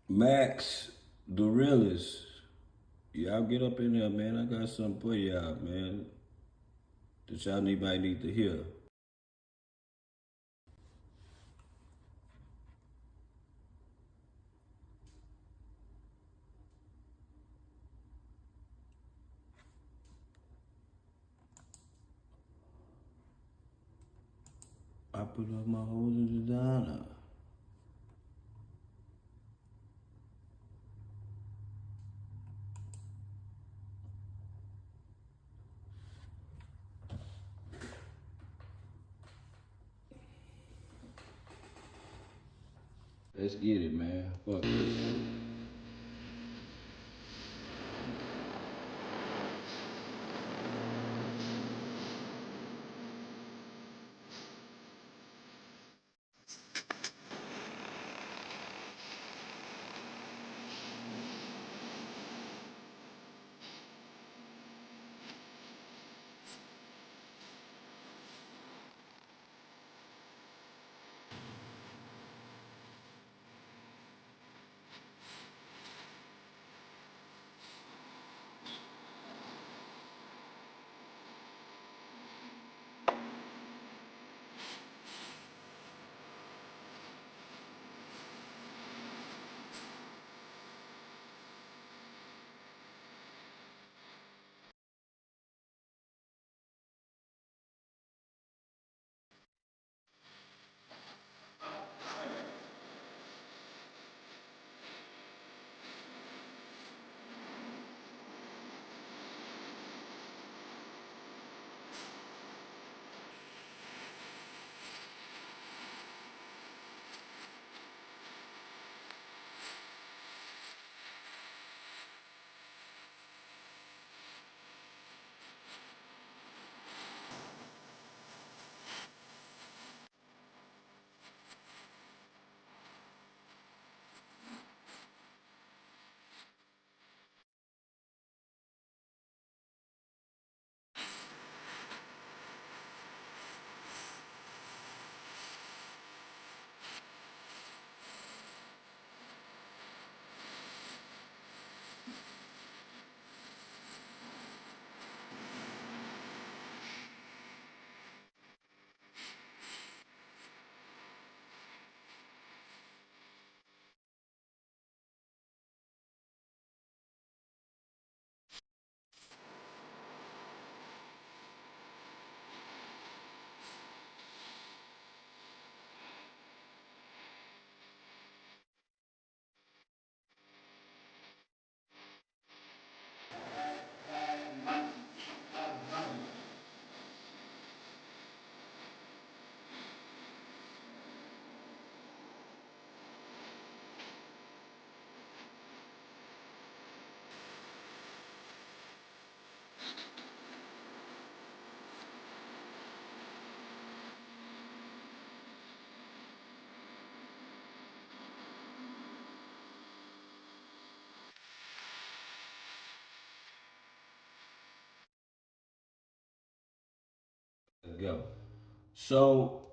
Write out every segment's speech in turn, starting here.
Max, the realest. Y'all get up in there, man. I got something for y'all, man. That y'all might need to hear. I put up my hose in the diner. Let's get it, man. Fuck this. Go. So,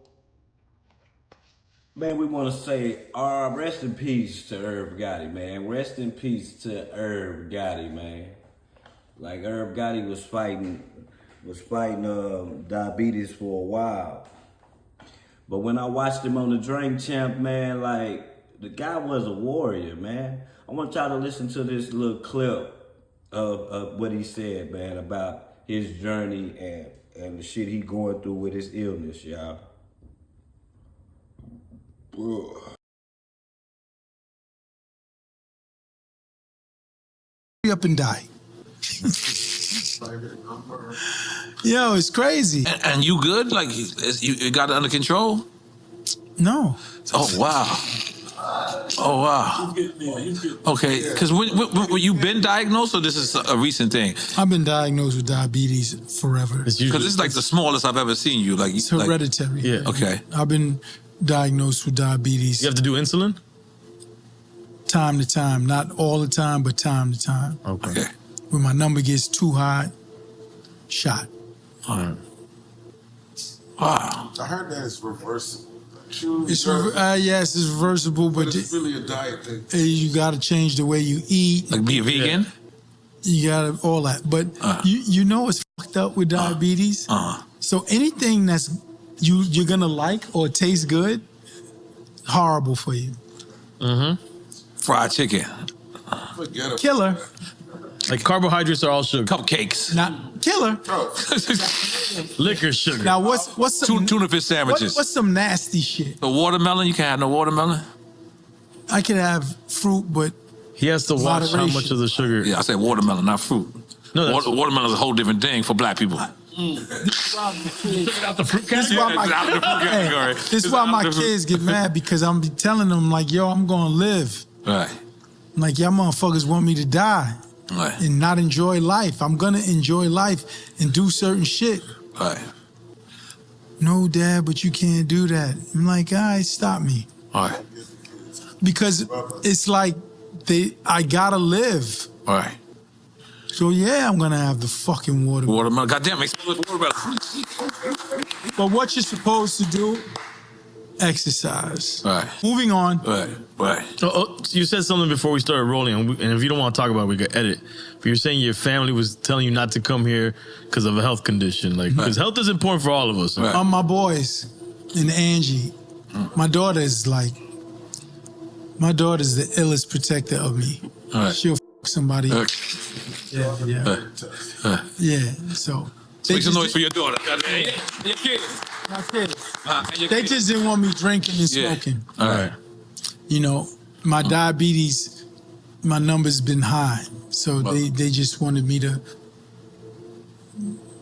man, we want to say, rest in peace to Irv Gotti, man. Rest in peace to Irv Gotti, man. Like Irv Gotti was fighting diabetes for a while. But when I watched him on the Drink Champ, man, like the guy was a warrior, man. I want y'all to listen to this little clip of what he said, man, about his journey and the shit he going through with his illness, y'all. Up and die. Yo, it's crazy. And you good? Like you got it under control? No. Oh wow. Oh wow. Okay, because when you been diagnosed, or this is a recent thing? I've been diagnosed with diabetes forever. Because this is like the smallest I've ever seen you. Like it's hereditary. Yeah. Okay. I've been diagnosed with diabetes. You have to do insulin? Time to time, not all the time, but time to time. Okay. When my number gets too high, shot. Wow. I heard that it's reversible. Yes, it's reversible, but but it's really a diet thing. you got to change the way you eat. Like be a vegan? You got to all that. But you know what's fucked up with diabetes? So anything that's you're gonna like or taste good, horrible for you. Fried chicken. Forget about Killer, Like carbohydrates are all sugar. Cupcakes. not killer. Bro, Liquor sugar. Now what's some Tuna fish sandwiches. what's some nasty shit? The watermelon, you can't have no watermelon. I could have fruit, but He has to watch how Moderation. much of the sugar. Yeah, I said watermelon, not fruit. No, that's- Watermelon is a whole different thing for black people. this Out the fruit is why my, it's out of the fruit category. this It's is why out my of the fruit. kids get mad because I'm be telling them like, yo, I'm gonna live. Right. I'm like, y'all motherfuckers want me to die Right. and not enjoy life. I'm gonna enjoy life and do certain shit. Right. No, Dad, but you can't do that. I'm like, all right, stop me. All right. Because it's like I gotta live. All right. So yeah, I'm gonna have the fucking water. Watermelon. Goddamn, explode watermelon. But what you're supposed to do, exercise. Right. Moving on. Right. Right. You said something before we started rolling, and if you don't want to talk about it, we could edit. But you're saying your family was telling you not to come here because of a health condition, like because health is important for all of us. Right. My boys and Angie, my daughter is the illest protector of me. All right. She'll fuck somebody. Yeah. Yeah. So Make some noise for your daughter. Goddamn. Your kids. my kids. And your They kids. just didn't want me drinking and Yeah. smoking. All right. You know, my diabetes, my numbers been high. So they just wanted me to.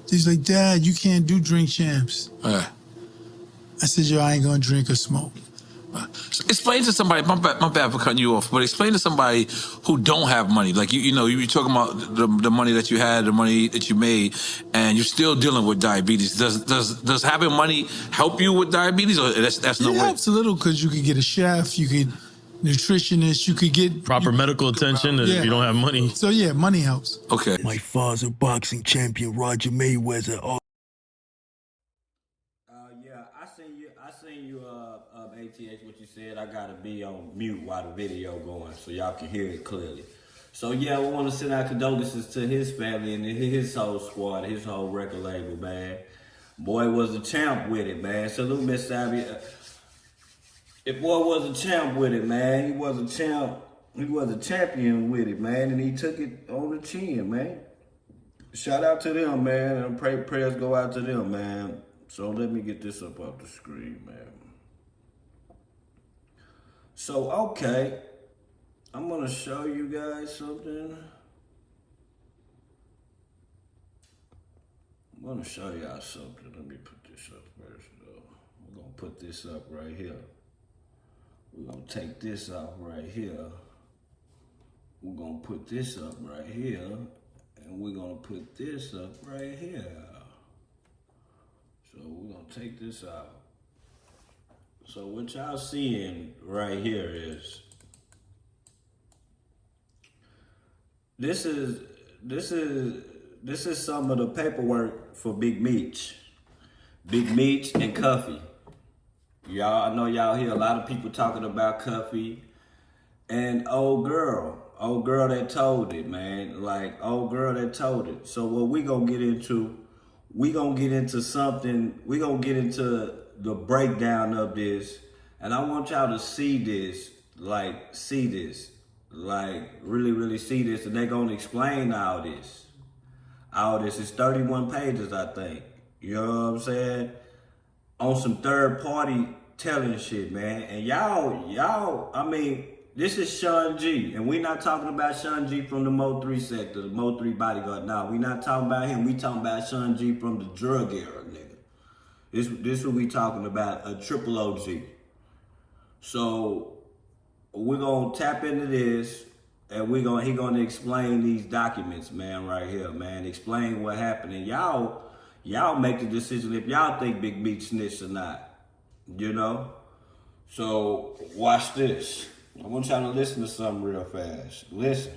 He's like, Dad, you can't do drink champs. All right. I said, yo, I ain't gonna drink or smoke. Explain to somebody. My bad for cutting you off. But explain to somebody who don't have money. Like you know, you talking about the money that you had, the money that you made, and you're still dealing with diabetes. Does having money help you with diabetes, or that's no It way? helps a little because you could get a chef, you could nutritionist, you could get Proper medical attention if you don't have money. So yeah, money helps. Okay. My father, boxing champion Roger Mayweather. Yeah, I seen you, ATH, what you said. I gotta be on mute while the video going so y'all can hear it clearly. So yeah, we want to send our condolences to his family and his whole squad, his whole record label, man. Boy was a champ with it, man. Salute, Miss Savvy. If boy was a champ with it, man. He was a champ. He was a champion with it, man, and he took it on the chin, man. Shout out to them, man, and prayers go out to them, man. So let me get this up off the screen, man. So, okay, I'm gonna show you guys something. I'm gonna show y'all something. Let me put this up first, though. We're gonna put this up right here. We're gonna take this off right here. We're gonna put this up right here. And we're gonna put this up right here. So we're gonna take this out. So what y'all seeing right here is this is some of the paperwork for Big Meech. Big Meech and Cuffy. Y'all, I know y'all hear a lot of people talking about Cuffy and old girl that told it, man. Like old girl that told it. So what we gonna get into? We gonna get into something. We gonna get into the breakdown of this, and I want y'all to see this, like really, really see this, and they gonna explain all this. All this is 31 pages, I think. You know what I'm saying? On some third party telling shit, man. And y'all, I mean, this is Sean G. And we not talking about Sean G from the Mo 3 sector, the Mo 3 bodyguard. Nah, we not talking about him. We talking about Sean G from the drug era, nigga. This what we talking about, a triple OG. So we're gonna tap into this, and he gonna explain these documents, man, right here, man. Explain what happened, and y'all make the decision if y'all think Big Meech snitched or not, you know. So watch this. I want y'all to listen to something real fast. Listen.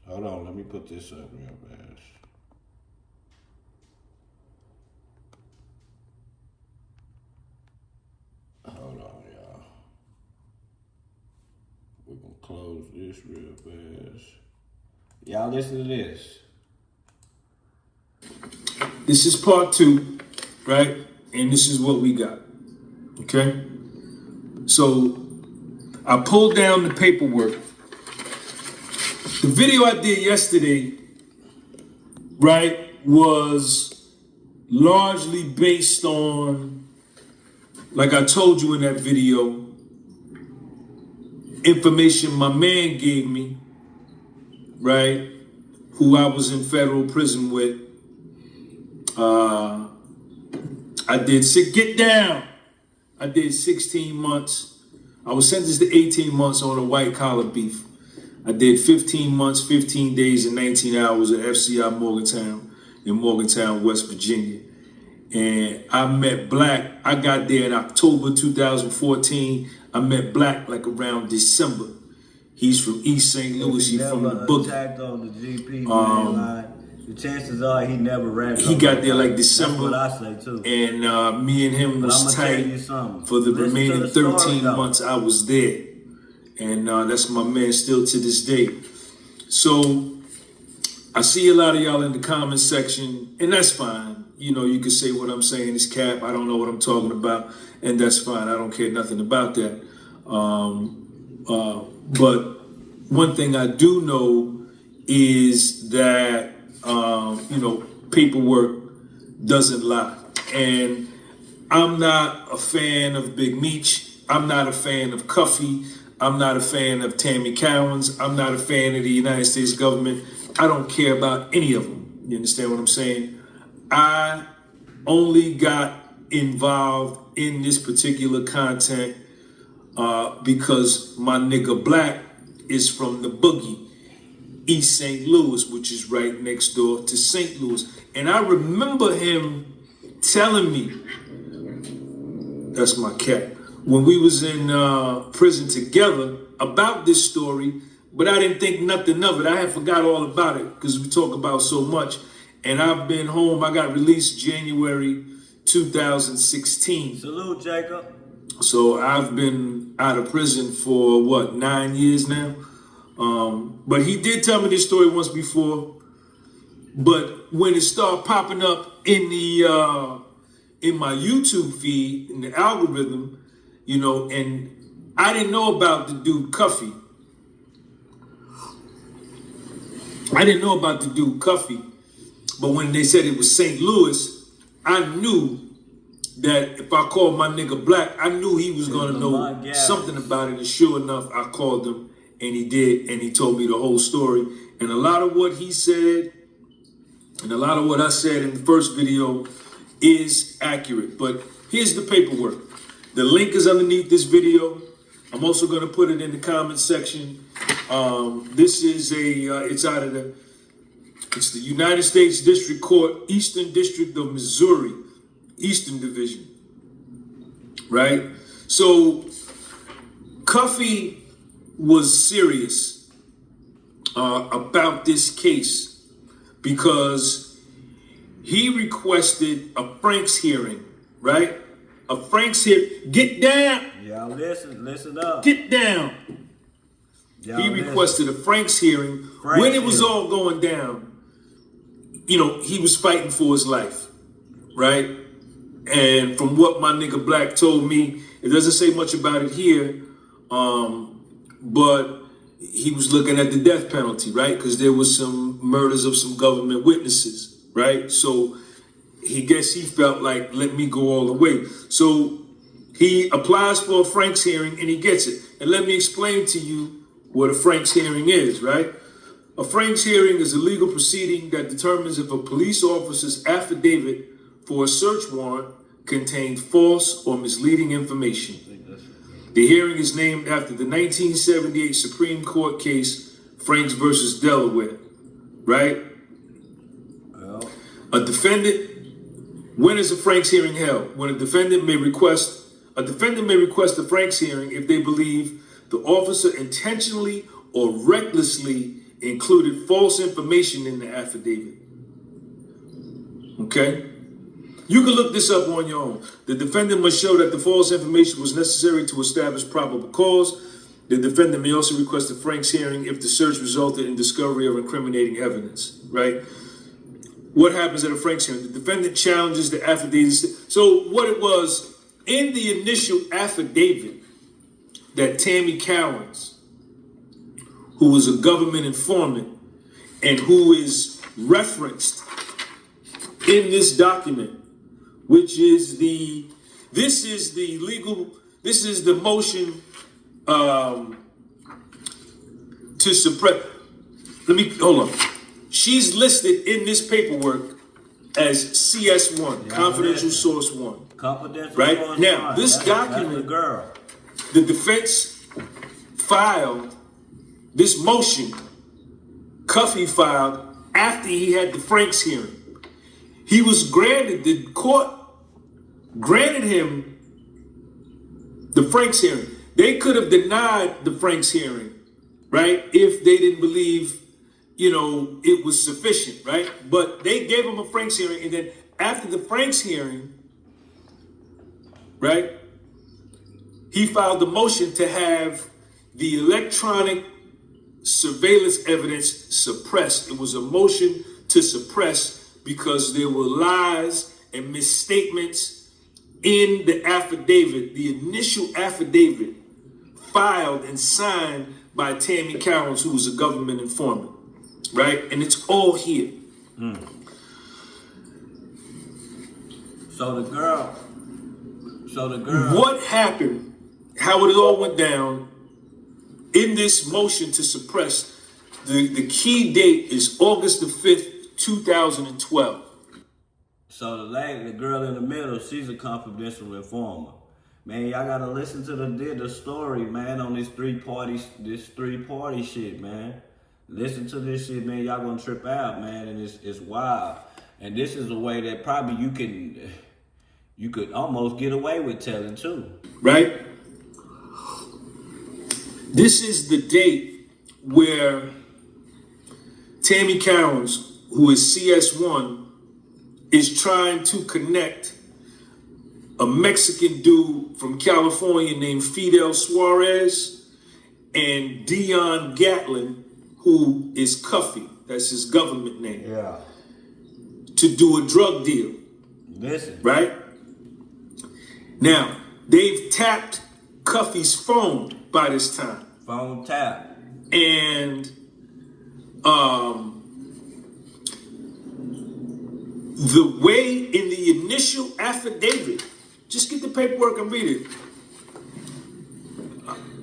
Hold on, let me put this up real fast. this real fast. Y'all listen to this. This is part 2, right? And this is what we got. Okay? So I pulled down the paperwork. The video I did yesterday, right, was largely based on, like I told you in that video, information my man gave me, right, who I was in federal prison with. I did get down. I did 16 months. I was sentenced to 18 months on a white collar beef. I did 15 months, 15 days, and 19 hours at FCI Morgantown in Morgantown, West Virginia. And I met Black. I got there in October 2014. I met Black like around December. He's from East St. Louis. He's from the Boogie. Attacked on the GP line. The chances are he never ran. He got there like December. That's what I say too. And me and him was tight for the remaining 13 months I was there. And that's my man still to this day. So I see a lot of y'all in the comment section, and that's fine. You know, you can say what I'm saying is cap. I don't know what I'm talking about, and that's fine. I don't care nothing about that. But one thing I do know is that, you know, paperwork doesn't lie. And I'm not a fan of Big Meech. I'm not a fan of Cuffy. I'm not a fan of Tammy Cowens. I'm not a fan of the United States government. I don't care about any of them. You understand what I'm saying? I only got involved in this particular content because my nigga Black is from the Boogie, East St. Louis, which is right next door to St. Louis. And I remember him telling me, that's my cat, when we was in prison together about this story, but I didn't think nothing of it. I had forgot all about it because we talk about so much. And I've been home. I got released January 2016. Salute, Jacob. So I've been out of prison for, what, 9 years now? But he did tell me this story once before. But when it started popping up in the in my YouTube feed, in the algorithm, you know, and I didn't know about the dude Cuffy. But when they said it was St. Louis, I knew that if I called my nigga Black, I knew he was gonna know something about it. And sure enough, I called him, and he did, and he told me the whole story. And a lot of what he said, and a lot of what I said in the first video is accurate. But here's the paperwork. The link is underneath this video. I'm also gonna put it in the comment section. This is it's the United States District Court, Eastern District of Missouri, Eastern Division, right? So Cuffy was serious about this case because he requested a Franks hearing, right? A Franks hearing. Get down. Y'all listen up. Get down. He requested a Franks hearing. When it was all going down, you know, he was fighting for his life, right? And from what my nigga Black told me, it doesn't say much about it here, but he was looking at the death penalty, right? Because there was some murders of some government witnesses, right? So he felt like, let me go all the way. So he applies for a Franks hearing and he gets it. And let me explain to you what a Franks hearing is, right? A Franks hearing is a legal proceeding that determines if a police officer's affidavit for a search warrant contained false or misleading information. The hearing is named after the 1978 Supreme Court case, Franks versus Delaware, right? A defendant, when is a Franks hearing held? When a defendant may request a Franks hearing if they believe the officer intentionally or recklessly included false information in the affidavit. Okay? You can look this up on your own. The defendant must show that the false information was necessary to establish probable cause. The defendant may also request a Frank's hearing if the search resulted in discovery of incriminating evidence, right? What happens at a Frank's hearing? The defendant challenges the affidavit. So what it was, in the initial affidavit that Tammy Cowens, who was a government informant and who is referenced in this document, which is this is the motion to suppress. Hold on. She's listed in this paperwork as CS1, confidential source 1. Confidential right? source Now, 1. this That's document, the girl. the defense filed this motion, Cuffy filed after he had the Franks hearing. He was granted, the court granted him the Franks hearing. They could have denied the Franks hearing, right? If they didn't believe, it was sufficient, right? But they gave him a Franks hearing, and then after the Franks hearing, right, he filed the motion to have the electronic surveillance evidence suppressed. It was a motion to suppress because there were lies and misstatements in the affidavit, the initial affidavit filed and signed by Tammy Cowens, who was a government informant, right? And it's all here. So the girl. What happened, how it all went down in this motion to suppress, the key date is August the 5th, 2012. So the girl in the middle, she's a confidential informer. Man, y'all gotta listen to the story, man, on this three party shit, man. Listen to this shit, man. Y'all gonna trip out, man, and it's wild. And this is a way that probably you could almost get away with telling too. Right? This is the date where Tammy Cowens, who is CS1, is trying to connect a Mexican dude from California named Fidel Suarez and Dion Gatlin, who is Cuffy, that's his government name, Yeah. to do a drug deal. Listen. Right? Now, they've tapped Cuffy's phone by this time. Phone tap. And the way in the initial affidavit, just get the paperwork and read it.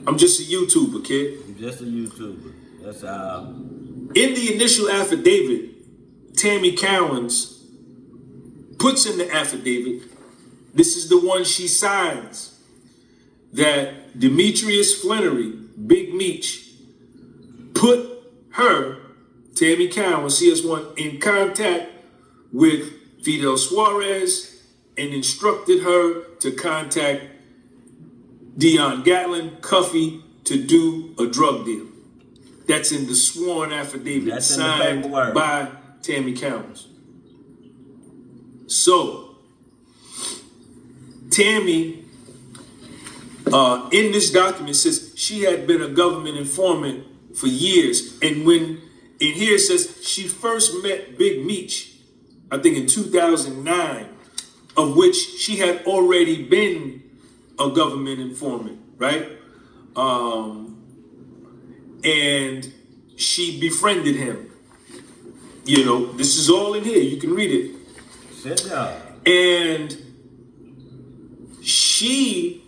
I'm just a YouTuber, kid. I'm just a YouTuber. That's In the initial affidavit, Tammy Cowens puts in the affidavit, this is the one she signs, that Demetrius Flannery, Big Meech, put her, Tammy Cowens, CS1, in contact with Fidel Suarez and instructed her to contact Dion Gatlin, Cuffy, to do a drug deal. That's in the sworn affidavit signed by Tammy Cowens. So, Tammy, in this document, says she had been a government informant for years. And when in here it says she first met Big Meech, I think in 2009, of which she had already been a government informant, right? And she befriended him. This is all in here. You can read it. sit down. And she,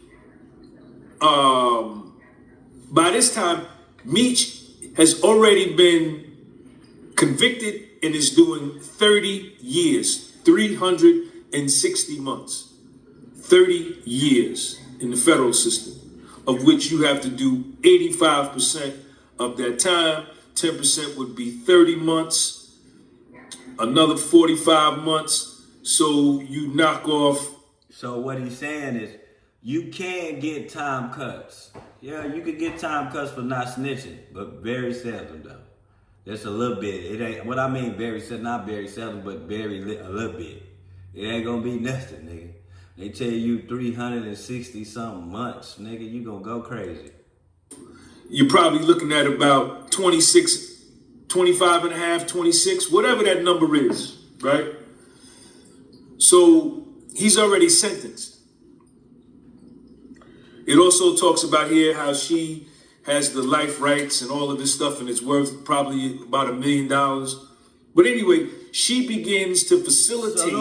by this time, Meech has already been convicted and is doing 30 years, 360 months, 30 years in the federal system, of which you have to do 85% of that time. 10% would be 30 months, another 45 months. So you knock off. So what he's saying is, you can get time cuts. Yeah, you could get time cuts for not snitching, but very seldom though. Just a little bit. It ain't what I mean. Very seldom, not very seldom, but a little bit. It ain't gonna be nothing, nigga. They tell you 360 something months, nigga. You gonna go crazy. you're probably looking at about 26, 25 and a half, 26, whatever that number is, right? So he's already sentenced. It also talks about here how she has the life rights and all of this stuff, and it's worth probably about $1 million. But anyway, she begins to facilitate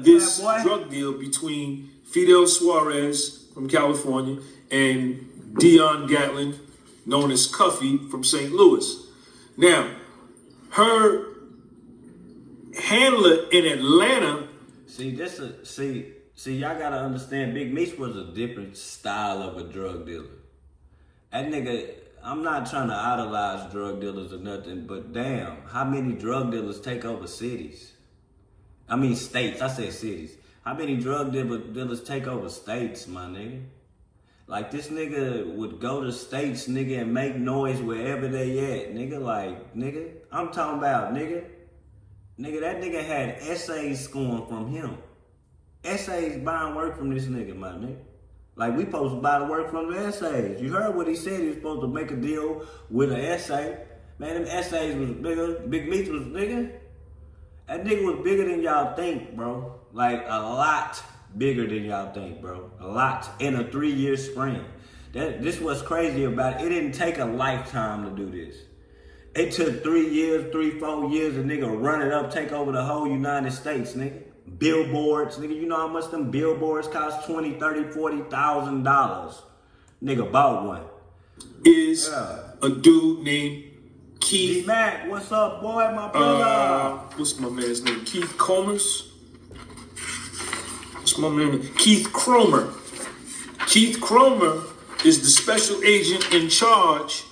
this drug deal between Fidel Suarez from California and Dion Gatlin, known as Cuffy, from St. Louis. Now, her handler in Atlanta. See, y'all gotta understand, Big Meech was a different style of a drug dealer. That nigga, I'm not trying to idolize drug dealers or nothing, but damn, how many drug dealers take over cities? I mean states, I said cities. How many drug dealers take over states, my nigga? Like, this nigga would go to states, nigga, and make noise wherever they at, nigga. Like, nigga, I'm talking about, nigga, that nigga had essays scoring from him. Essays buying work from this nigga, my nigga. Like, we supposed to buy the work from the essays. You heard what he said. He was supposed to make a deal with an essay. Man, them essays was bigger. Big Meech was bigger. That nigga was bigger than y'all think, bro. Like, a lot bigger than y'all think, bro. A lot in a 3-year span. This what's crazy about it. It didn't take a lifetime to do this. It took 3 years, 3-4 years, a nigga run it up, take over the whole United States, nigga. Billboards, nigga, you know how much them billboards cost? $20,000, $30,000, $40,000. Nigga bought one. Is a dude named Keith. D-Mac, what's up, boy, my brother? What's my man's name? Keith Comers. What's my man? Keith Cromer. Keith Cromer is the special agent in charge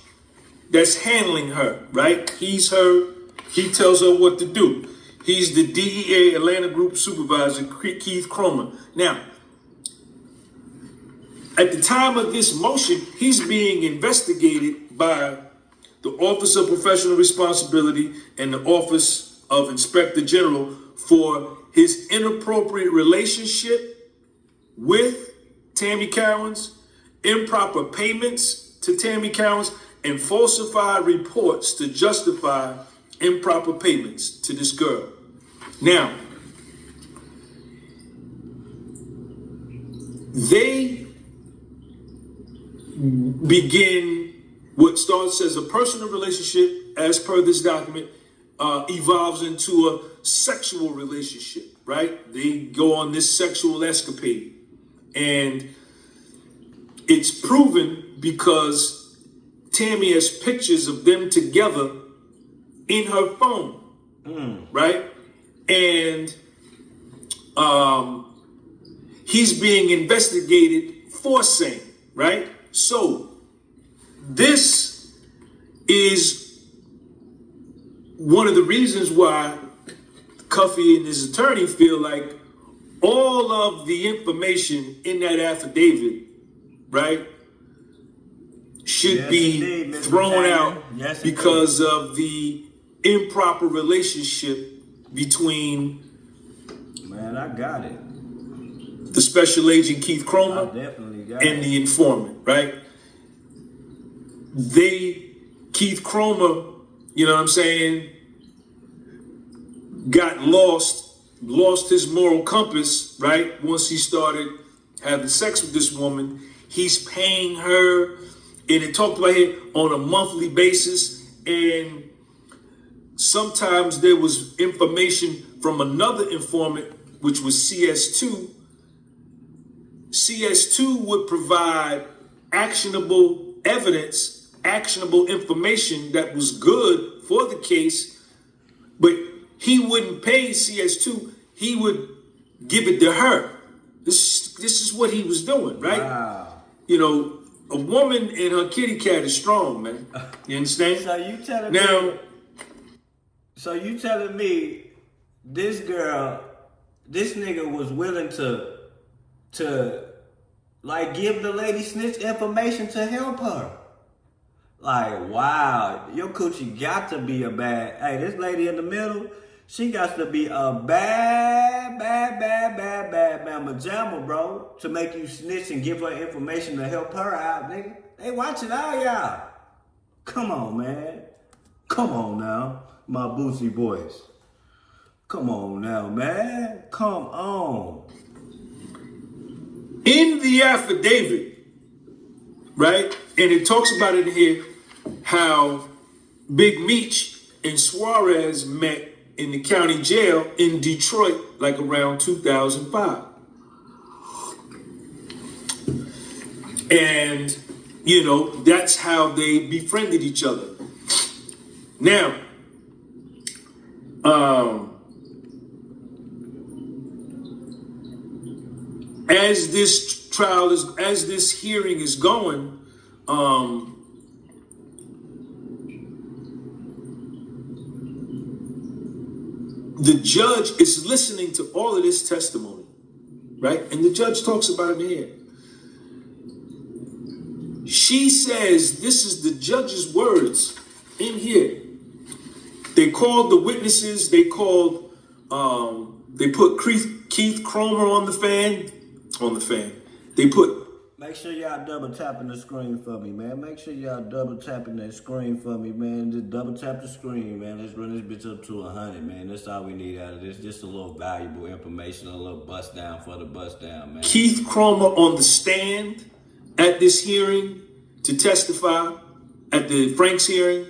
that's handling her, right? He tells her what to do. He's the DEA Atlanta Group Supervisor, Keith Cromer. Now, at the time of this motion, he's being investigated by the Office of Professional Responsibility and the Office of Inspector General for his inappropriate relationship with Tammy Cowens, improper payments to Tammy Cowens, and falsified reports to justify improper payments to this girl. Now, they begin what starts as a personal relationship, as per this document, evolves into a sexual relationship, right? They go on this sexual escapade. And it's proven because Tammy has pictures of them together in her phone, right? And he's being investigated for same, right? So this is one of the reasons why Cuffy and his attorney feel like all of the information in that affidavit, right, should be thrown out because of the improper relationship between I got it. The special agent Keith Cromer and the informant, right? Keith Cromer, you know what I'm saying, got lost his moral compass, right? Once he started having sex with this woman, he's paying her, and it talked about it on a monthly basis, and sometimes there was information from another informant, which was CS2. CS2 would provide actionable evidence, actionable information that was good for the case, but he wouldn't pay CS2. He would give it to her. This is what he was doing, right? Wow. You know, a woman and her kitty cat is strong, man. You understand? So you telling me this nigga was willing to like give the lady snitch information to help her? Like, wow, your coochie got to be a bad. Hey, this lady in the middle, she got to be a bad mamma jamma, bro, to make you snitch and give her information to help her out, nigga. They watching all y'all. Come on, man. Come on now, my Boosie boys. Come on now, man. Come on. In the affidavit, right? And it talks about it here, how Big Meech and Suarez met in the county jail in Detroit, like around 2005. And, you know, that's how they befriended each other. Now, as this trial is, as this hearing is going, the judge is listening to all of this testimony, right? And the judge talks about it here. She says, this is the judge's words in here. They called the witnesses. They called, they put Keith Cromer on the fan. They put. Make sure y'all double tapping the screen for me, man. Make sure y'all double tapping that screen for me, man. Just double tap the screen, man. Let's run this bitch up to 100, man. That's all we need out of this. Just a little valuable information, a little bust down for the bust down, man. Keith Cromer on the stand at this hearing to testify at the Franks hearing,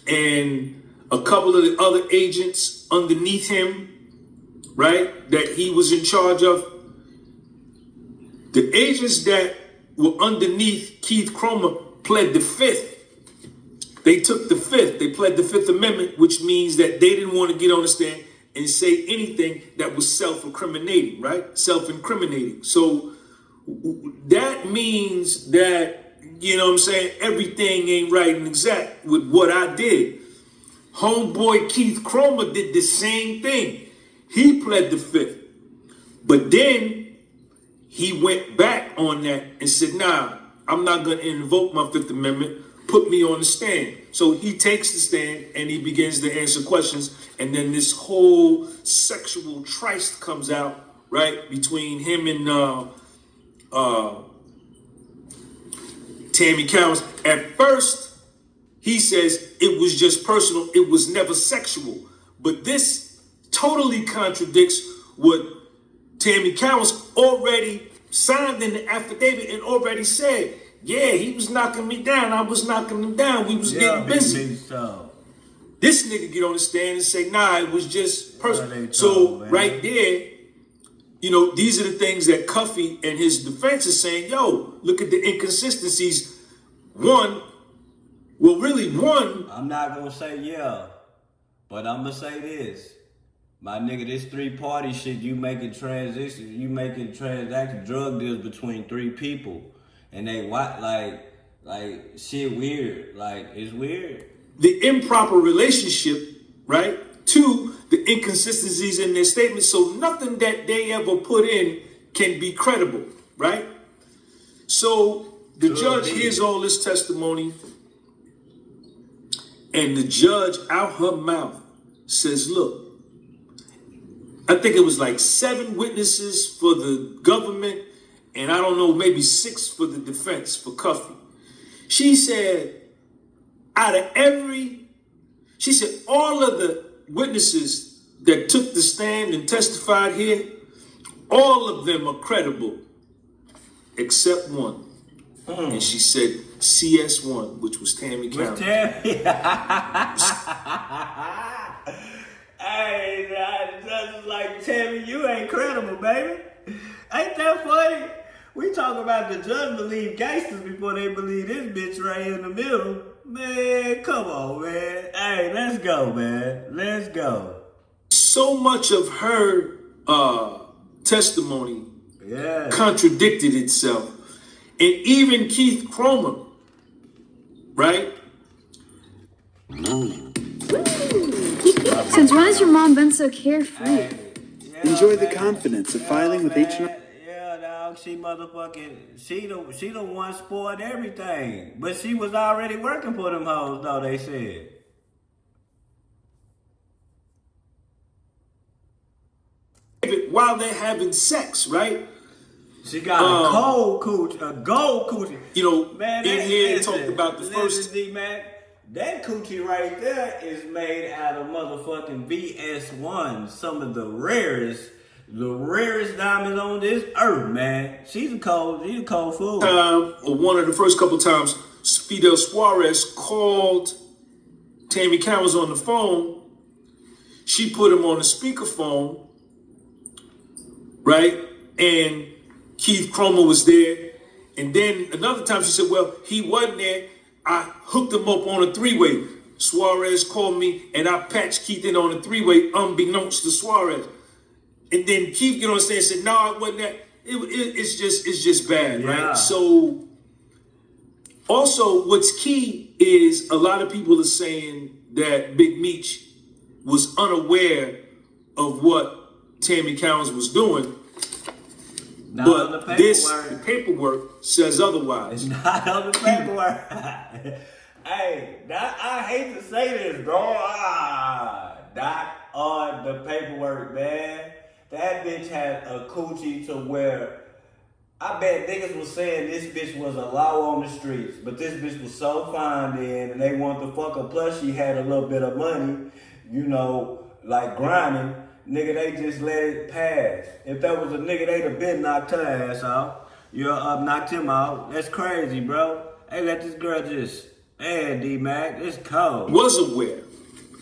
and a couple of the other agents underneath him, right, that he was in charge of. The agents that were underneath Keith Cromer pled the Fifth. They took the Fifth. They pled the Fifth Amendment, which means that they didn't want to get on the stand and say anything that was self-incriminating, right? Self-incriminating. So that means that, you know what I'm saying, everything ain't right and exact with what I did. Homeboy Keith Cromer did the same thing. He pled the Fifth. But then he went back on that and said, nah, I'm not going to invoke my Fifth Amendment. Put me on the stand. So he takes the stand and he begins to answer questions. And then this whole sexual tryst comes out, right, between him and Tammy Cowens. At first, he says it was just personal. It was never sexual. But this totally contradicts what Tammy Cowens already signed in the affidavit and already said, yeah, he was knocking me down. I was knocking him down. We was getting busy. This nigga get on the stand and say, nah, it was just personal. So right there, you know, these are the things that Cuffy and his defense is saying, yo, look at the inconsistencies. One, I'm not going to say yeah, but I'm going to say this. My nigga, this three-party shit, you making transaction drug deals between three people. And they like shit weird. Like, it's weird. The improper relationship, right? Two, the inconsistencies in their statements. So nothing that they ever put in can be credible, right? So the judge hears all this testimony, and the judge out her mouth says, look, I think it was like 7 witnesses for the government, and I don't know, maybe 6 for the defense, for Cuffy. She said, all of the witnesses that took the stand and testified here, all of them are credible, except one. And she said CS1, which was Tammy Cowens. Hey, just like Tammy, you ain't credible, baby. Ain't that funny? We talk about the judge believe gangsters before they believe this bitch right here in the middle. Man, come on, man. Hey, let's go, man. Let's go. So much of her testimony contradicted itself. And even Keith Cromer, right? Since when has your mom been so carefree? Enjoy the confidence of filing with H&R. Yeah, dog. She motherfucking, she the one spoiled everything. But she was already working for them hoes, though, they said. While they're having sex, right? She got a gold coochie. You know, Man, in here it talked about the first. Man, that coochie right there is made out of motherfucking VS1, some of the rarest diamonds on this earth, man. She's a cold fool. Or one of the first couple times, Fidel Suarez called Tammy Cowens on the phone. She put him on the speakerphone, right? And Keith Cromer was there. And then another time she said, well, he wasn't there. I hooked him up on a three-way. Suarez called me and I patched Keith in on a three-way unbeknownst to Suarez. And then Keith, on stage and said, no, I wasn't that. It's just bad, yeah. Right? So also what's key is a lot of people are saying that Big Meech was unaware of what Tammy Cowens was doing. Not but on the paperwork says otherwise. It's not on the paperwork. Hey, I hate to say this, bro. Not on the paperwork, man. That bitch had a coochie to where I bet niggas was saying this bitch was a law on the streets, but this bitch was so fine then, and they wanted to fuck her. Plus, she had a little bit of money, you know, like grinding. Nigga, they just let it pass. If that was a nigga, they'd have been knocked her ass out. Knocked him out. That's crazy, bro. Hey, let this girl just, man, D-Mac, it's cold. Was aware,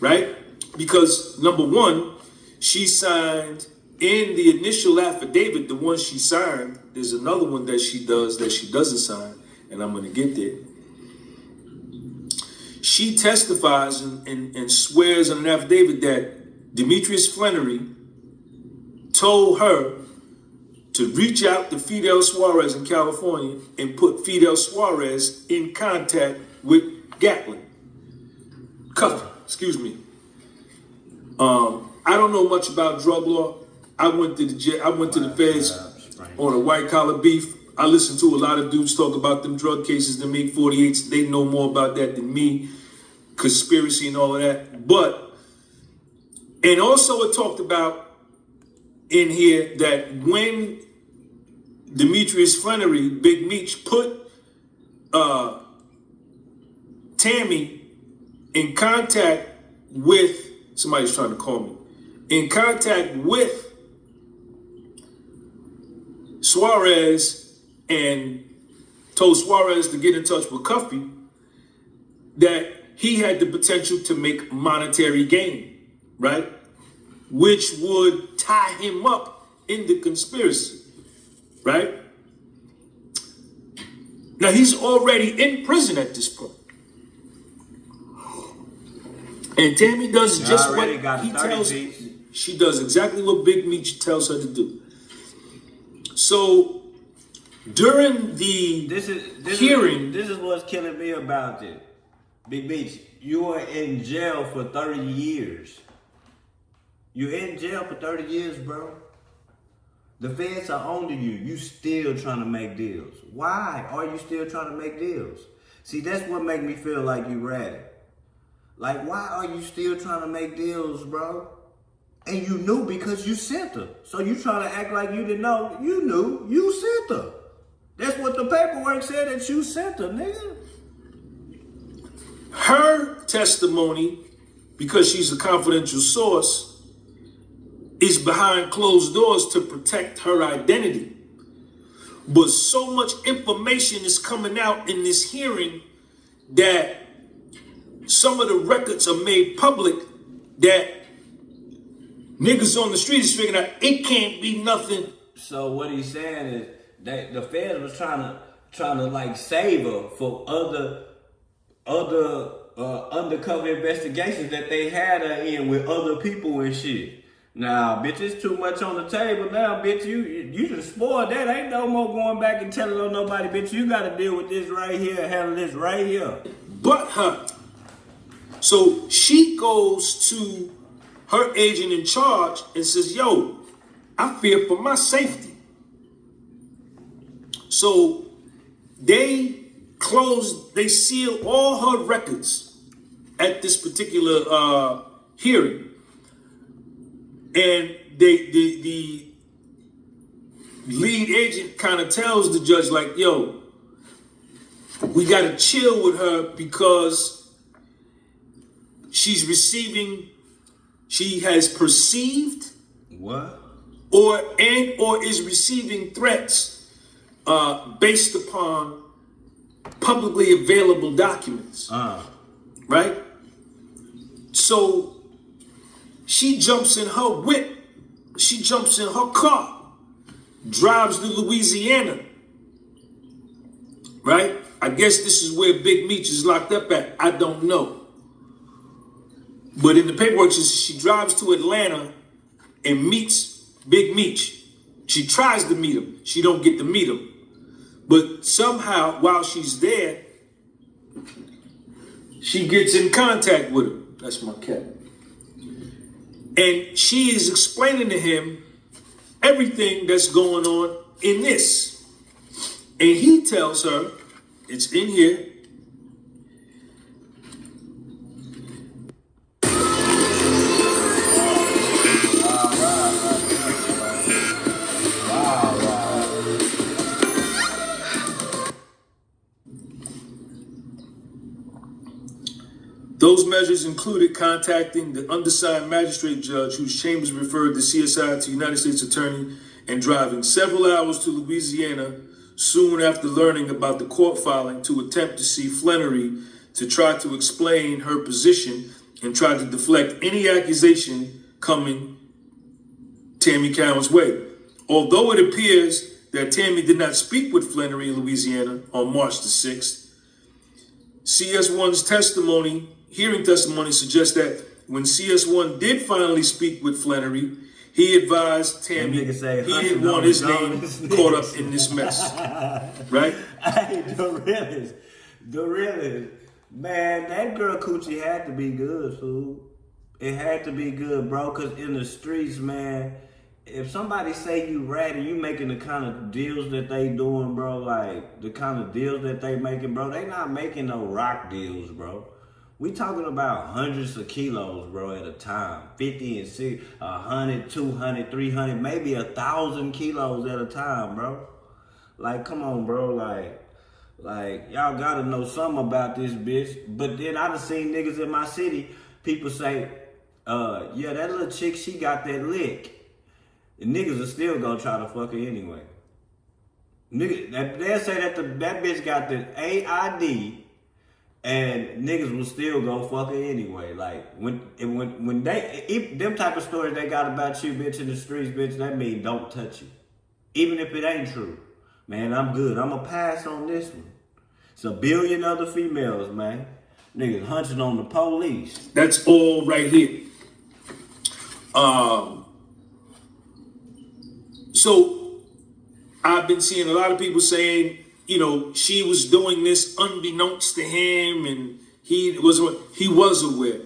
right? Because number one, she signed in the initial affidavit, the one she signed, there's another one that she doesn't sign, and I'm gonna get there. She testifies and swears on an affidavit that Demetrius Flannery told her to reach out to Fidel Suarez in California and put Fidel Suarez in contact with Gatlin. Excuse me. I don't know much about drug law. I went to the feds on a white collar beef. I listened to a lot of dudes talk about them drug cases, them 848s. They know more about that than me. Conspiracy and all of that. And also it talked about in here that when Demetrius Flannery, Big Meech, put Tammy in contact with, somebody's trying to call me, in contact with Suarez and told Suarez to get in touch with Cuffy, that he had the potential to make monetary gain, right? Which would tie him up in the conspiracy, right? Now he's already in prison at this point. And Tammy does just what he tells her. She does exactly what Big Meech tells her to do. So during the hearing, this is what's killing me about it. Big Meech, you are in jail for 30 years. You're in jail for 30 years, bro. The feds are on to you. You still trying to make deals. Why are you still trying to make deals? See, that's what makes me feel like you ratted. Like, why are you still trying to make deals, bro? And you knew because you sent her. So you trying to act like you didn't know. You knew. You sent her. That's what the paperwork said, that you sent her, nigga. Her testimony, because she's a confidential source, is behind closed doors to protect her identity. But so much information is coming out in this hearing that some of the records are made public that niggas on the streets figuring out it can't be nothing. So what he's saying is that the feds was trying to like save her for other undercover investigations that they had her in with other people and shit. Now, bitch, it's too much on the table now, bitch. You just spoiled that. Ain't no more going back and telling on nobody, bitch. You got to deal with this right here, handle this right here. But her. So she goes to her agent in charge and says, yo, I fear for my safety. So they seal all her records at this particular hearing. And the lead agent kind of tells the judge, like, yo, we got to chill with her because she has perceived What? or is receiving threats based upon publicly available documents. Right? So she jumps in her whip. She jumps in her car, drives to Louisiana. Right? I guess this is where Big Meech is locked up at. I don't know. But in the paperwork, she drives to Atlanta and meets Big Meech. She tries to meet him. She don't get to meet him. But somehow, while she's there, she gets in contact with him. That's my cat. And she is explaining to him everything that's going on in this. And he tells her, it's in here, those measures included contacting the undersigned magistrate judge whose chambers referred the CSI to United States Attorney and driving several hours to Louisiana soon after learning about the court filing to attempt to see Flannery to try to explain her position and try to deflect any accusation coming Tammy Cowan's way. Although it appears that Tammy did not speak with Flannery in Louisiana on March the 6th, CS1's hearing testimony suggests that when CS1 did finally speak with Flannery, he advised Tammy he didn't want his name caught up in this mess. Right? Hey, the realest. Man, that girl coochie had to be good, fool. It had to be good, bro, because in the streets, man, if somebody say you ratty, you making the kind of deals that they doing, bro, like the kind of deals that they making, bro, they not making no rock deals, bro. We talking about hundreds of kilos, bro, at a time. 50 and 60, 100, 200, 300, maybe 1,000 kilos at a time, bro. Like, come on, bro. Like y'all gotta know something about this bitch. But then I done seen niggas in my city, people say, yeah, that little chick, she got that lick. And niggas are still gonna try to fuck her anyway. They'll say that that bitch got the AID, and niggas will still go fuck her anyway. Like when they them type of stories they got about you, bitch, in the streets, bitch, that mean don't touch you, even if it ain't true. Man, I'm good. I'ma pass on this one. It's a billion other females, man. Niggas hunching on the police. That's all right here. So I've been seeing a lot of people saying, you know, she was doing this unbeknownst to him, and he was aware,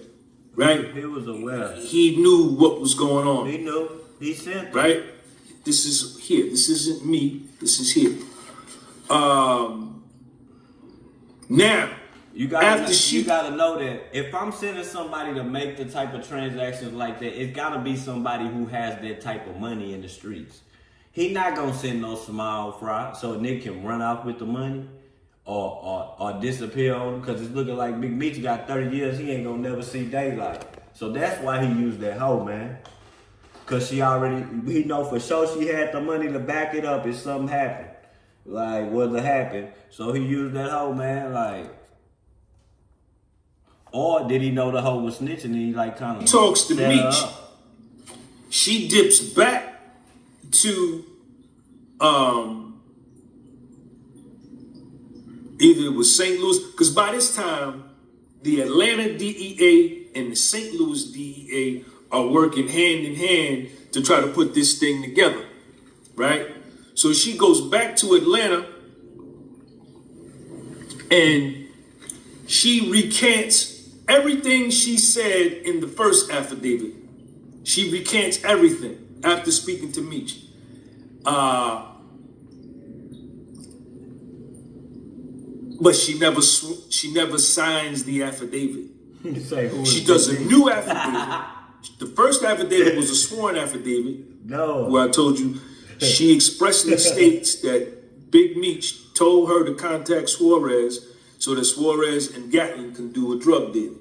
right? He was aware. He knew what was going on. He knew. He sent them. Right? This is here. This isn't me. This is here. Now, you gotta know that if I'm sending somebody to make the type of transactions like that, it's gotta be somebody who has that type of money in the streets. He not gonna send no small fry so Nick can run off with the money or disappear on him, because it's looking like Big Meech got 30 years, he ain't gonna never see daylight. So that's why he used that hoe, man. Cause he know for sure she had the money to back it up if something happened. Like, what'll happen? So he used that hoe, man, like. Or did he know the hoe was snitching and he like kind of talks to Meech. She dips back to either it was St. Louis, because by this time the Atlanta DEA and the St. Louis DEA are working hand in hand to try to put this thing together, right? So she goes back to Atlanta and she recants everything she said in the first affidavit. She recants everything after speaking to Meech. But she never signs the affidavit. She does a new affidavit. The first affidavit was a sworn affidavit. No. Where I told you She expressly states that Big Meech told her to contact Suarez so that Suarez and Gatlin can do a drug deal.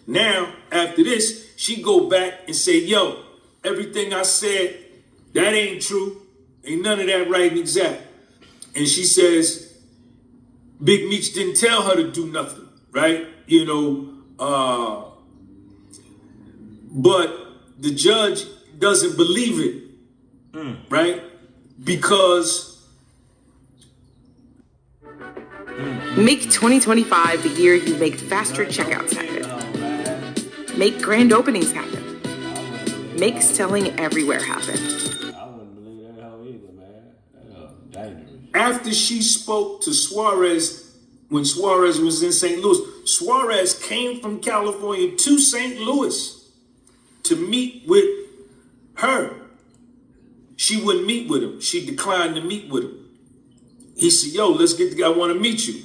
Now, after this, she go back and say, yo, everything I said, that ain't true. Ain't none of that right and exact. And she says, Big Meech didn't tell her to do nothing, right? You know, but the judge doesn't believe it, right? Because make 2025 the year you make faster checkouts happen. Make grand openings happen. Make selling everywhere happen. I wouldn't believe that hoe either, man. That's dangerous. after she spoke to Suarez, when Suarez was in St. Louis, Suarez came from California to St. Louis to meet with her. She wouldn't meet with him. She declined to meet with him. He said, yo, let's get together. I want to meet you.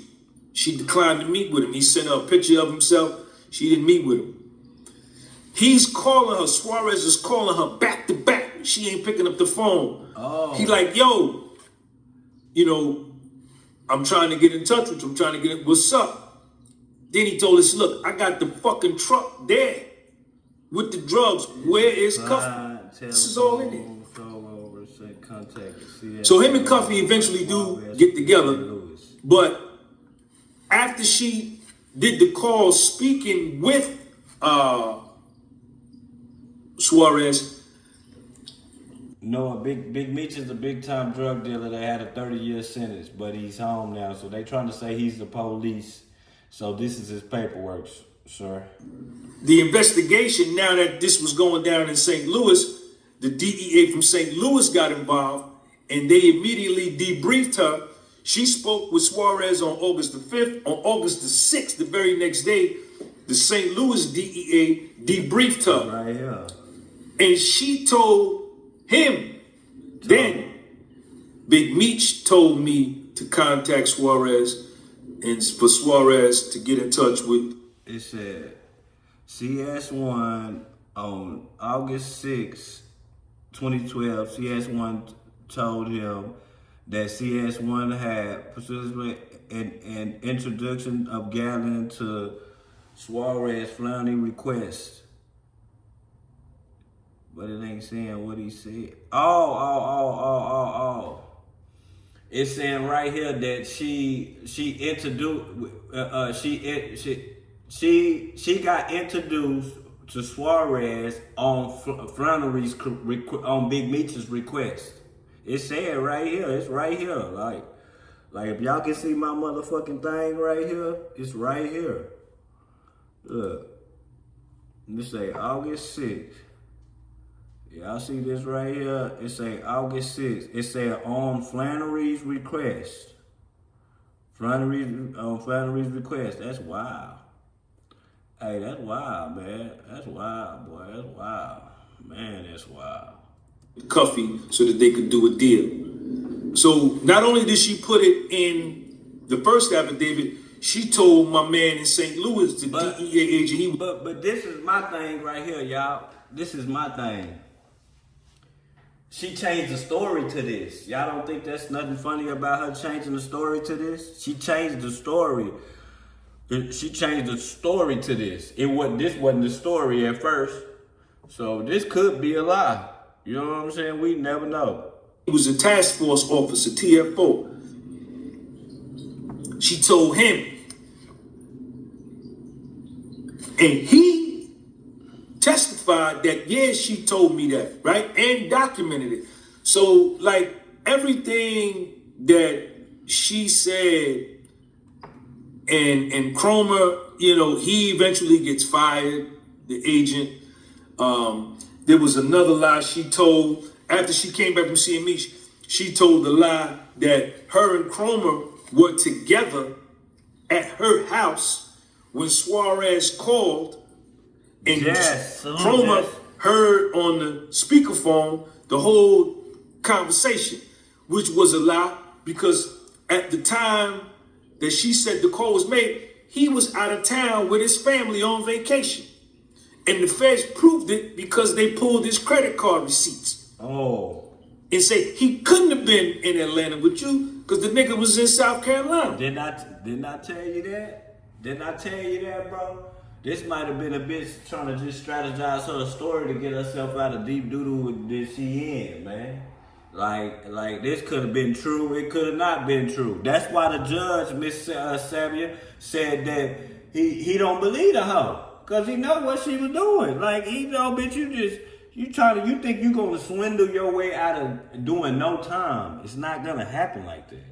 She declined to meet with him. He sent her a picture of himself. She didn't meet with him. He's calling her. Suarez is calling her back to back. She ain't picking up the phone. Oh. He like, yo, you know, I'm trying to get in touch with you. I'm trying to get in. What's up? Then he told us, look, I got the fucking truck there with the drugs. Where is Cuffy? This is all in it. So him and Cuffy eventually do get together. But after she did the call speaking with Suarez. No, Big Meech is a big-time drug dealer that had a 30-year sentence, but he's home now. So they trying to say he's the police. So this is his paperwork, sir. The investigation, now that this was going down in St. Louis, the DEA from St. Louis got involved, and they immediately debriefed her. She spoke with Suarez on August the 5th. On August the 6th, the very next day, the St. Louis DEA debriefed her. Right here. And she told him, then Big Meech told me to contact Suarez and for Suarez to get in touch with. It said CS1 on August 6, 2012, CS1 told him that CS1 had participated in introduction of Gatlin to Suarez Flounder request. But it ain't saying what he said. Oh. It's saying right here that she introduced she got introduced to Suarez on Flannery's on Big Meech's request. It's saying right here. It's right here. Like if y'all can see my motherfucking thing right here, it's right here. Look. Let me say August 6th. Y'all see this right here? It say August 6th. It say on Flannery's request. Flannery's request. That's wild. Hey, that's wild, man. That's wild, boy. That's wild. Man, that's wild. Cuffy so that they could do a deal. So not only did she put it in the first affidavit, she told my man in St. Louis, the DEA agent, But this is my thing right here, y'all. This is my thing. She changed the story to this. Y'all don't think that's nothing funny about her changing the story to this? She changed the story. She changed the story to this. This wasn't the story at first. So this could be a lie. You know what I'm saying? We never know. He was a task force officer, TFO. She told him. And he testified that, yeah, she told me that, right? And documented it. So, like, everything that she said, and Cromer, you know, he eventually gets fired, the agent. There was another lie she told. After she came back from seeing me, she told the lie that her and Cromer were together at her house when Suarez called. And Cromer heard on the speakerphone the whole conversation, which was a lie because at the time that she said the call was made, he was out of town with his family on vacation. And the feds proved it because they pulled his credit card receipts. Oh. and say he couldn't have been in Atlanta with you because the nigga was in South Carolina. Didn't I tell you that? Didn't I tell you that, bro? This might have been a bitch trying to just strategize her story to get herself out of deep doo-doo that she in, man. Like this could have been true. It could have not been true. That's why the judge, Miss Savia, said that he don't believe the hoe. Cause he know what she was doing. Like, he know, bitch, you think you gonna swindle your way out of doing no time. It's not gonna happen like that.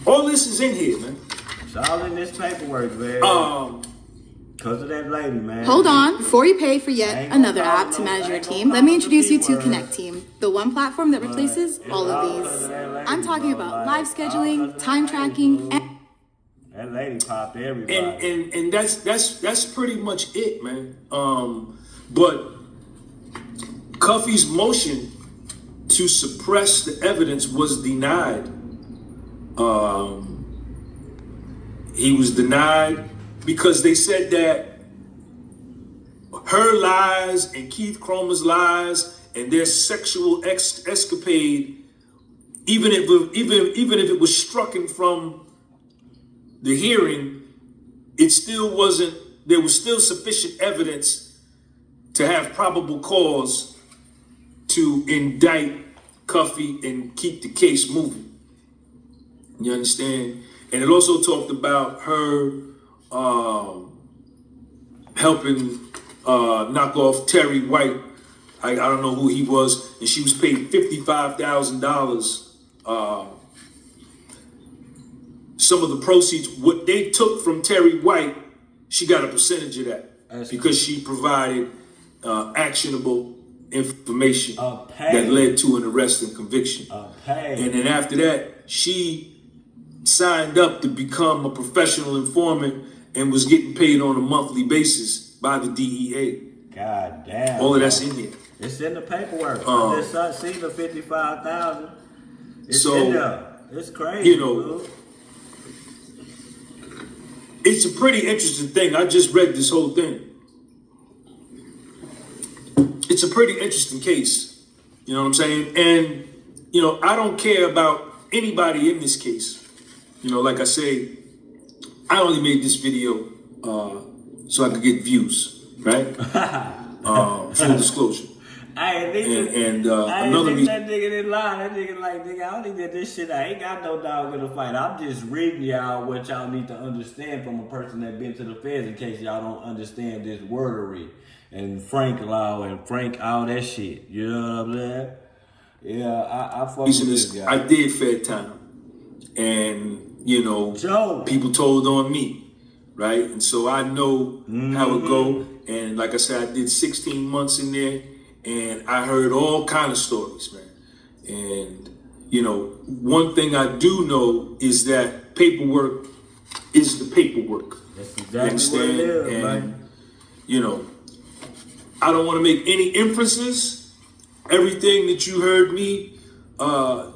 All this is in here, man. It's all in this paperwork, man. Cause of that lady, man. Hold on. Before you pay for yet another app to manage your team, let me introduce you to Connect Team, the one platform that replaces all of these. I'm talking about live scheduling, time tracking, and that lady popped everybody. And that's pretty much it, man. But Cuffy's motion to suppress the evidence was denied. He was denied because they said that her lies and Keith Cromer's lies and their sexual escapade, even if it was strucken from the hearing, it still wasn't. There was still sufficient evidence to have probable cause to indict Cuffy and keep the case moving. You understand? And it also talked about her helping knock off Terry White. I don't know who he was, and she was paid $55,000. Some of the proceeds, what they took from Terry White, she got a percentage of that because she provided actionable information that led to an arrest and conviction. And then after that, she signed up to become a professional informant and was getting paid on a monthly basis by the DEA. God damn. All of that's in here. It's in the paperwork. I just seen the $55,000. It's so, in there. It's crazy, you know, bro. It's a pretty interesting thing. I just read this whole thing. It's a pretty interesting case. You know what I'm saying? And, you know, I don't care about anybody in this case. You know, like I say, I only made this video so I could get views, right? Full disclosure. Another reason. That nigga didn't lie. That nigga like, nigga, I don't even get this shit. I ain't got no dog in the fight. I'm just reading y'all what y'all need to understand from a person that been to the feds in case y'all don't understand this wordery and Frank law and Frank all that shit. You know what I'm saying? Yeah, I fuck with this guy. I did Fed time, and you know, people told on me, right? And so I know how it go. And like I said, I did 16 months in there. And I heard all kind of stories, man. And, you know, one thing I do know is that paperwork is the paperwork. That's exactly what it is, man. You know, I don't want to make any inferences. Everything that you heard me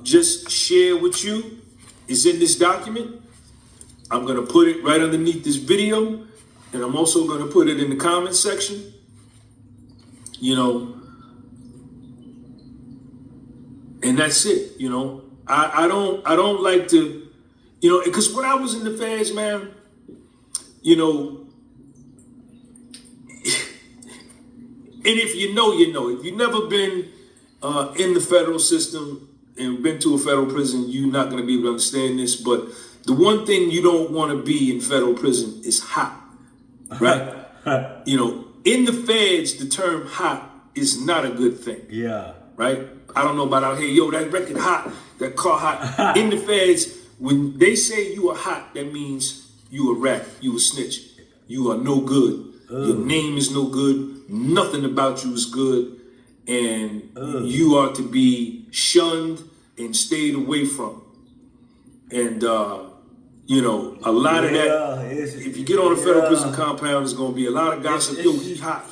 just share with you is in this document. I'm going to put it right underneath this video. And I'm also going to put it in the comment section. You know, and that's it, you know. I don't like to, you know, because when I was in the feds, man, you know, and if you know, you know. If you've never been in the federal system and been to a federal prison, you're not going to be able to understand this. But the one thing you don't want to be in federal prison is hot, right? You know, in the feds, the term hot is not a good thing. Yeah. Right? I don't know about out here. Yo, that record hot, that car hot. In the feds, when they say you are hot, that means you a rat, you a snitch. You are no good. Your name is no good. Nothing about you is good. And you are to be shunned and stayed away from. And, you know, a lot of that, if you get on a federal prison compound, there's going to be a lot of gossip. Yo, he hot.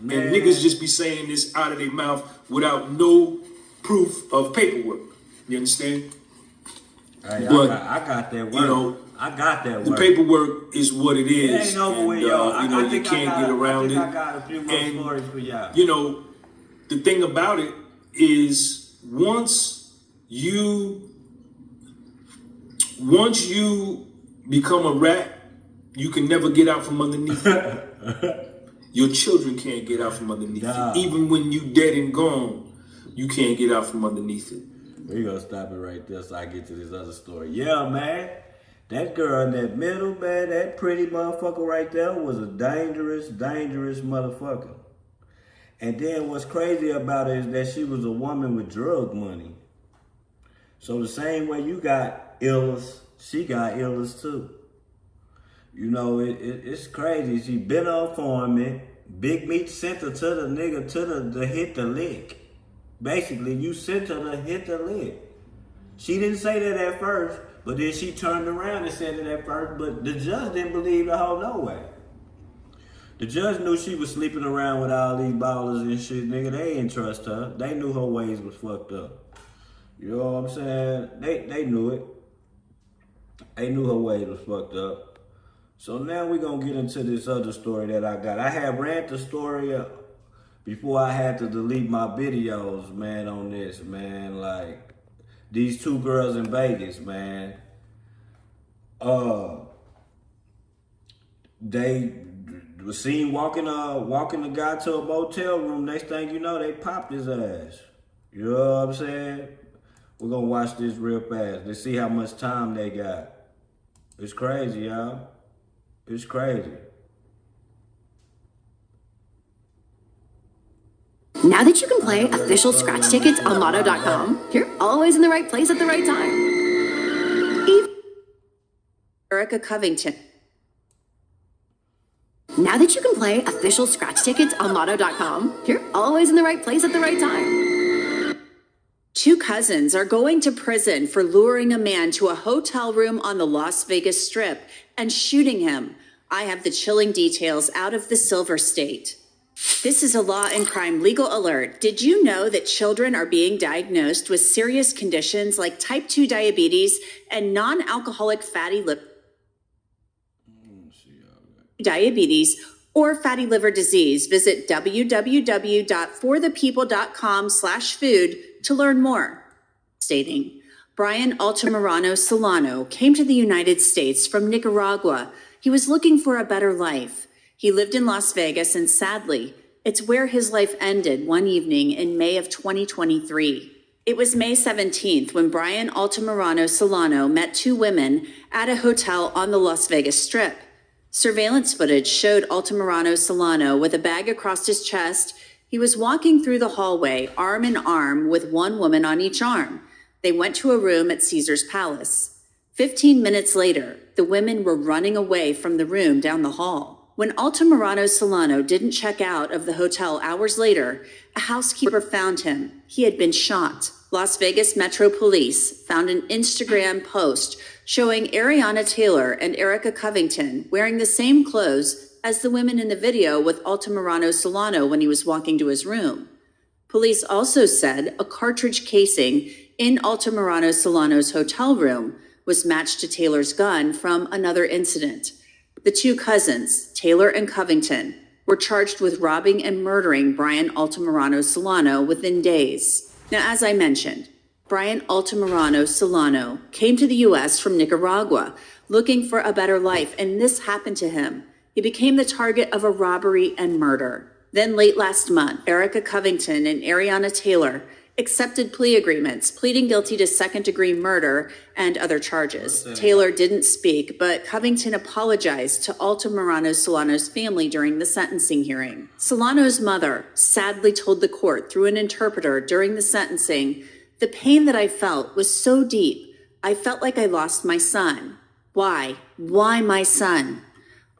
Man. And niggas just be saying this out of their mouth without no proof of paperwork. You understand? Hey, but, I got that work. You know, I got that work. The paperwork is what it is. It ain't over with, y'all. You know, you can't get around it. I got a few more stories for y'all. You know, the thing about it is once you become a rat, you can never get out from underneath it. Your children can't get out from underneath it. Even when you dead and gone, you can't get out from underneath it. We're gonna stop it right there so I get to this other story. Yeah, man. That girl in that middle, man, that pretty motherfucker right there was a dangerous, dangerous motherfucker. And then what's crazy about it is that she was a woman with drug money. So the same way you got illness, she got illness too. You know, it's crazy. She been on foreman. Big Meat sent her to the nigga to hit the lick. Basically, you sent her to hit the lick. She didn't say that at first, but then she turned around and said it at first, but the judge didn't believe the whole no way. The judge knew she was sleeping around with all these ballers and shit, nigga. They didn't trust her. They knew her ways was fucked up. You know what I'm saying? They knew it. They knew her ways was fucked up. So now we're going to get into this other story that I got. I had ran the story up before I had to delete my videos, man, on this, man. Like, these two girls in Vegas, man. They was seen walking the guy to a motel room. Next thing you know, they popped his ass. You know what I'm saying? We're going to watch this real fast. Let's see how much time they got. It's crazy, y'all. It's crazy. Now that you can play official scratch tickets on Lotto.com, you're always in the right place at the right time. Erica Covington. Now that you can play official scratch tickets on Lotto.com, you're always in the right place at the right time. Two cousins are going to prison for luring a man to a hotel room on the Las Vegas Strip and shooting him. I have the chilling details out of the Silver State. This is a Law and Crime legal alert. Did you know that children are being diagnosed with serious conditions like type 2 diabetes and non-alcoholic fatty liver diabetes or fatty liver disease? Visit www.forthepeople.com/food to learn more. Stating, Brian Altamirano Solano came to the United States from Nicaragua. He was looking for a better life. He lived in Las Vegas, and sadly, it's where his life ended one evening in May of 2023. It was May 17th when Brian Altamirano Solano met two women at a hotel on the Las Vegas Strip. Surveillance footage showed Altamirano Solano with a bag across his chest. He was walking through the hallway, arm in arm, with one woman on each arm. They went to a room at Caesar's Palace. 15 minutes later, the women were running away from the room down the hall. When Altamirano Solano didn't check out of the hotel hours later, a housekeeper found him. He had been shot. Las Vegas Metro Police found an Instagram post showing Ariana Taylor and Erica Covington wearing the same clothes as the women in the video with Altamirano Solano when he was walking to his room. Police also said a cartridge casing in Altamirano Solano's hotel room was matched to Taylor's gun from another incident. The two cousins, Taylor and Covington, were charged with robbing and murdering Brian Altamirano Solano within days. Now, as I mentioned, Brian Altamirano Solano came to the U.S. from Nicaragua looking for a better life, and this happened to him. He became the target of a robbery and murder. Then late last month, Erica Covington and Ariana Taylor accepted plea agreements, pleading guilty to second-degree murder and other charges. Taylor didn't speak, but Covington apologized to Altamirano Solano's family during the sentencing hearing. Solano's mother sadly told the court through an interpreter during the sentencing, "The pain that I felt was so deep. I felt like I lost my son. Why? Why my son?"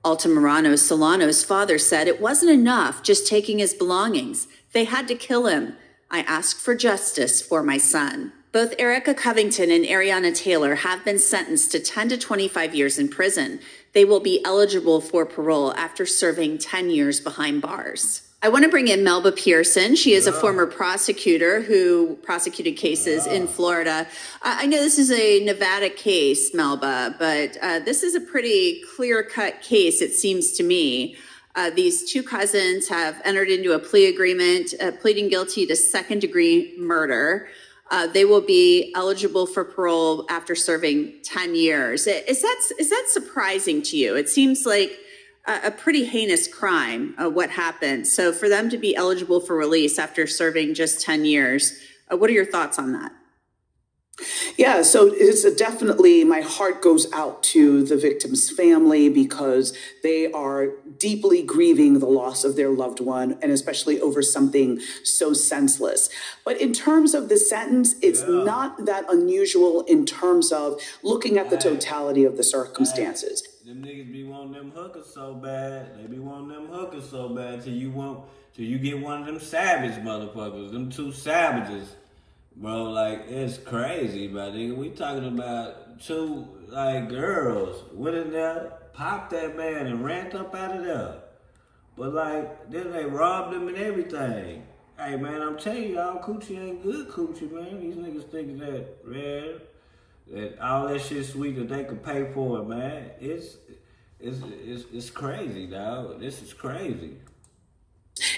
Altamirano Solano's father said it wasn't enough just taking his belongings. They had to kill him. "I asked for justice for my son." Both Erica Covington and Ariana Taylor have been sentenced to 10 to 25 years in prison. They will be eligible for parole after serving 10 years behind bars. I want to bring in Melba Pearson. She is a former prosecutor who prosecuted cases in Florida. I know this is a Nevada case, Melba, but this is a pretty clear-cut case, it seems to me. These two cousins have entered into a plea agreement, pleading guilty to second-degree murder. They will be eligible for parole after serving 10 years. Is that surprising to you? It seems like a pretty heinous crime, what happened. So for them to be eligible for release after serving just 10 years, what are your thoughts on that? Yeah, so it's definitely, my heart goes out to the victim's family because they are deeply grieving the loss of their loved one, and especially over something so senseless. But in terms of the sentence, it's not that unusual in terms of looking at the totality of the circumstances. Them niggas be wanting them hookers so bad. They be wanting them hookers so bad till you get one of them savage motherfuckers, them two savages. Bro, like, it's crazy, bro. We talking about two, like, girls went in there, popped that man, and ran up out of there. But, like, then they robbed him and everything. Hey, man, I'm telling you, all coochie ain't good coochie, man. These niggas think that, man, that all that shit sweet that they could pay for it, man. It's crazy, dog. This is crazy.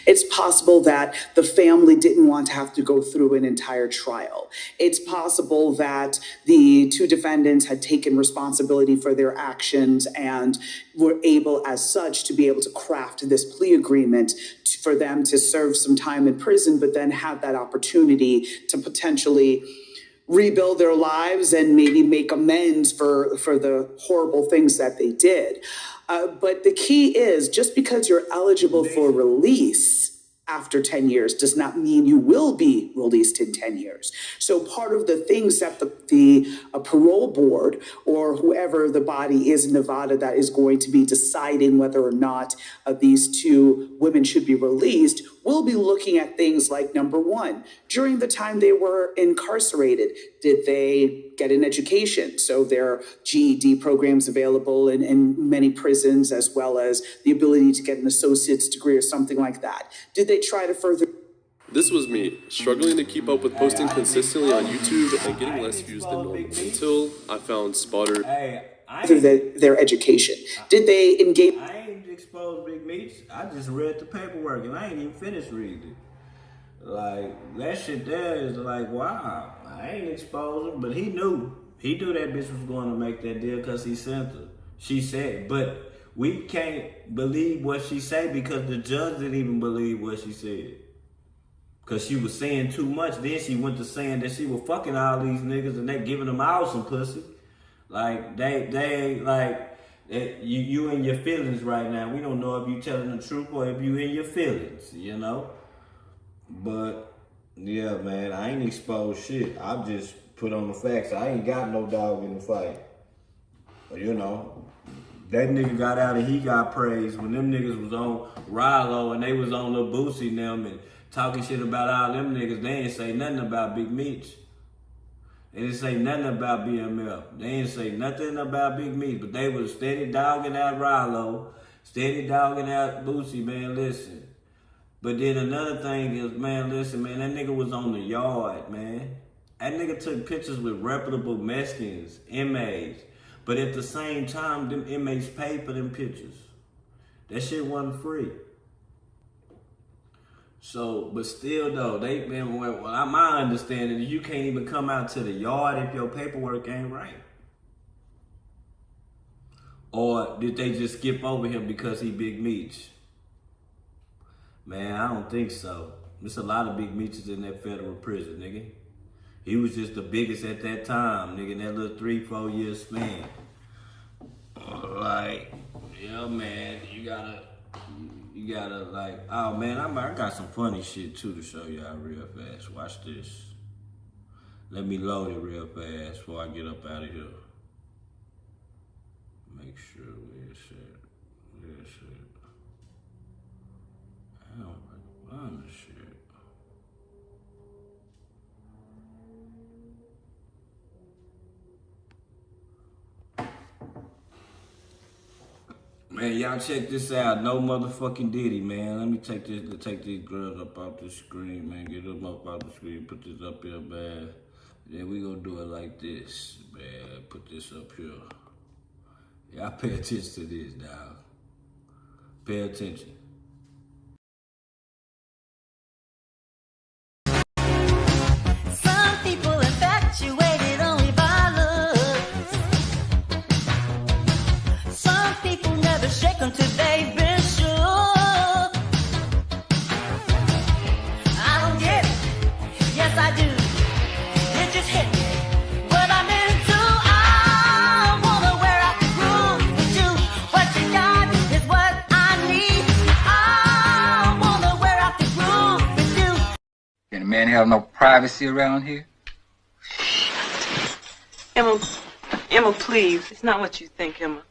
It's possible that the family didn't want to have to go through an entire trial. It's possible that the two defendants had taken responsibility for their actions and were able, as such, to be able to craft this plea agreement for them to serve some time in prison, but then have that opportunity to potentially rebuild their lives and maybe make amends for the horrible things that they did. But the key is, just because you're eligible for release after 10 years does not mean you will be released in 10 years. So part of the things that the parole board or whoever the body is in Nevada that is going to be deciding whether or not these two women should be released will be looking at things like, number one, during the time they were incarcerated, did they get an education? So there are GED programs available in many prisons, as well as the ability to get an associate's degree or something like that. Did they try to further? This was me, struggling to keep up with posting consistently on YouTube and getting less views than normal, until I found Spotter. Their education. Did they engage? I ain't exposed Big Meech. I just read the paperwork and I ain't even finished reading it. Like, that shit there is like, wow. I ain't exposed him, but he knew. He knew that bitch was going to make that deal because he sent her. She said, but we can't believe what she said because the judge didn't even believe what she said. Because she was saying too much. Then she went to saying that she was fucking all these niggas and they giving them all some pussy. Like, they like, you in your feelings right now. We don't know if you telling the truth or if you in your feelings, you know? But, yeah, man, I ain't exposed shit. I just put on the facts. I ain't got no dog in the fight. But, you know, that nigga got out and he got praised when them niggas was on Rilo and they was on Lil Boosie and them and talking shit about all them niggas. They ain't say nothing about Big Meech. They didn't say nothing about BMF. They didn't say nothing about Big Meech, but they was steady dogging out Rilo, steady dogging out Boosie, man, listen. But then another thing is, man, listen, man, that nigga was on the yard, man. That nigga took pictures with reputable Mexicans, inmates. But at the same time, them inmates paid for them pictures. That shit wasn't free. So, but still though, my understanding is you can't even come out to the yard if your paperwork ain't right. Or did they just skip over him because he Big Meech? Man, I don't think so. There's a lot of Big Meeches in that federal prison, nigga. He was just the biggest at that time, nigga, in that little 3-4 year span. Like, yeah, man, you gotta like, oh man, I got some funny shit too to show y'all real fast. Watch this. Let me load it real fast before I get up out of here. Make sure we're set. I don't find the shit. Man, y'all check this out. No motherfucking Diddy, man. Let me take these girls up off the screen, man. Get them up off the screen. Put this up here, man. Then we gonna do it like this, man. Put this up here. Y'all pay attention to this, dog. Pay attention. Some people have no privacy around here? Emma, please. It's not what you think, Emma.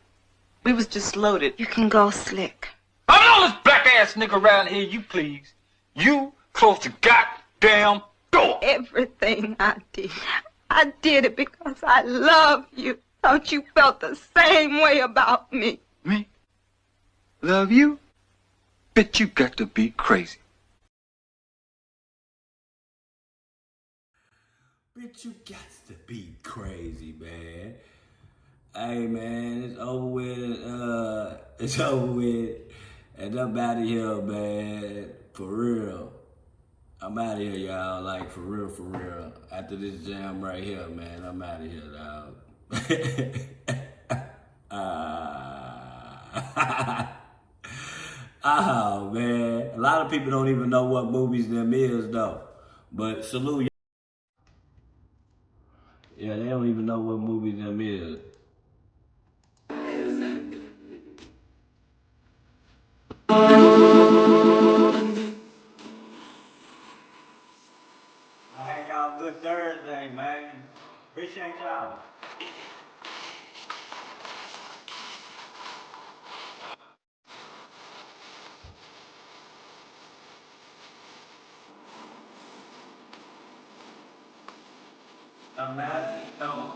We was just loaded. You can go slick. I'm the only black ass nigga around here, you please. You close your goddamn door. Everything I did it because I love you. Thought you felt the same way about me. Me? Love you? Bitch, you got to be crazy. Bitch, you got to be crazy, man. Hey, man, it's over with. It's over with. And I'm out of here, man. For real. I'm out of here, y'all. Like, for real, for real. After this jam right here, man, I'm out of here, dog. Oh, man. A lot of people don't even know what movies them is, though. But salute. Yeah, they don't even know what movies them is. Hey, y'all, good Thursday, man. Appreciate y'all. Imagine, no.